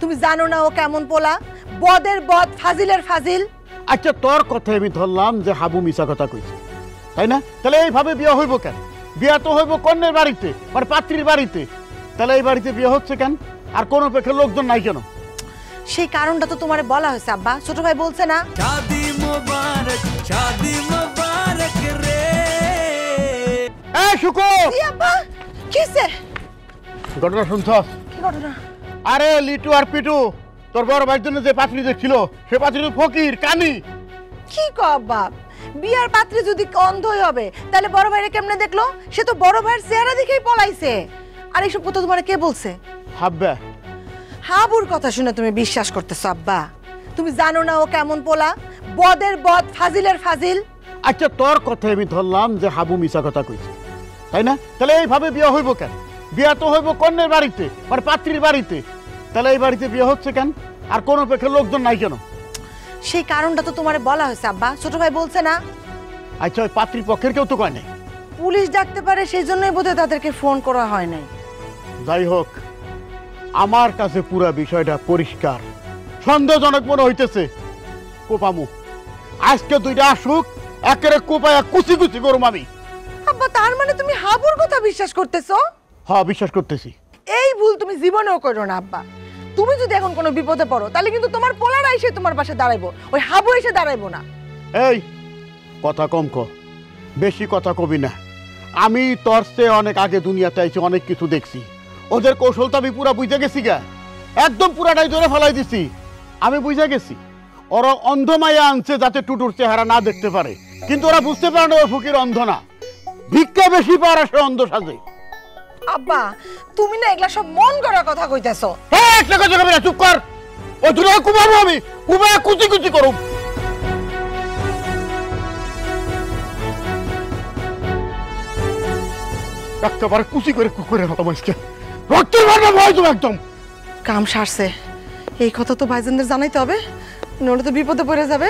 তুমি জানো না ও কেমন পোলা, বদের বদ, ফাজিলের ফাজিল। আচ্ছা তোর কথায় আমি ধরলাম যে হাবু মিছা কথা কইছে, তাই না? তাহলে এইভাবে বিয়ে হইব কেন? বিয়ে তো হইব কন্যার বাড়িতে, মানে পাত্রীর বাড়িতে। তাহলে এই বাড়িতে বিয়ে হচ্ছে কেন? আর কোন পক্ষে লোকজন নাই কেন? সেই কারণটা তো তোমারে বলা হয়েছে আব্বা, ছোট ভাই বলছে না? শাদি মোবারক রে। এই শুকো, জি আব্বা। কিসে ঘটনা শুনছস? কি ঘটনা? আরে লিটু আর পিটু তোর বড় ভাইয়ের জন্য যে পাত্রী দেখছিল, সে পাত্রী ফকির কানি। কি কও আব্বা? বিয়ার পাত্রী যদি অন্ধই হবে তাহলে বড় ভাইরে কেমনে দেখলো? সে তো বড় ভাইয়ের চেহারা দেখেই পলাইছে। আর এইসব কথা তোমার কে বলছে? হাব্বা। হাবুর কথা শুনে তুমি বিশ্বাস করতেছো আব্বা? তুমি জানো না ও কেমন পোলা, বদের বদ, ফাজিলের ফাজিল। আচ্ছা তোর কথায় আমি ধরলাম যে হাবু মিছা কথা কইছে, তাই না? তাহলে এইভাবে বিয়ে হইব কেন? বিয়ে তো হইব কন্যার বাড়িতে, মানে পাত্রীর বাড়িতে। তাহলে এই বাড়িতে বিয়ে হচ্ছে কেন? আর কোন পক্ষে লোকজন নাই কেন? সেই কারণটা তো তোমারে বলা হয়েছে আব্বা, ছোট ভাই বলছে না? আচ্ছা ওই পাত্রীর পক্ষের কেউ তো কয় নাই। পুলিশ ডাকতে পারে, সেই জন্যই বোধহয় তাদেরকে ফোন করা হয় নাই। যাই হোক, আমার কাছে পুরো বিষয়টা পরিষ্কার, সন্দেহজনক মনে হইতেছে। কোপামু আজকে দুইটা আসুক, একেবারে কোপায়া কুচি কুচি করুম আমি। আব্বা তার মানে তুমি হাবুর কথা বিশ্বাস করতেছো? হ্যাঁ বিশ্বাস করতেছি। এই ভুল তুমি জীবনেও করো না আব্বা। তুমি যদি এখন কোনো বিপদে পড়ো তাহলে কিন্তু তোমার পোলারা এসে তোমার পাশে দাঁড়াইবো, ওই হাবু এসে দাঁড়াইবো না। এই কথা কম ক, বেশি কথা কবি না। আমি তোর চেয়ে অনেক আগে দুনিয়াতে আইছি, অনেক কিছু দেখছি। ওদের কৌশলটা আমি পুরা বুঝে গেছি গা, একদম পুরাটাই ধরে ফেলাই দিছি। আমি বুঝে গেছি ওরা অন্ধ মায়া আনছে যাতে টুটুর চেহারা না দেখতে পারে, কিন্তু ওরা বুঝতে পারে না ওই ফকির অন্ধ না, ভিক্ষা বেশি পাওয়ার সে অন্ধ সাজে। আব্বা তুমি না এগুলা সব মন করা কথা কইতেছো। হ্যাঁ একটা কথা কবি না, চুপ কর। ওই দুটো কুমাবো আমি, কুমায় কুচি কুচি করুম। একেবারে কুচি করে কুকুরের মতো মানুষকে রক্তের ভান্ডার ভয় তুমি একদম। কাম সারছে, এই কথা তো ভাইজানদের জানাইতে হবে, নইলে তো বিপদে পড়ে যাবে।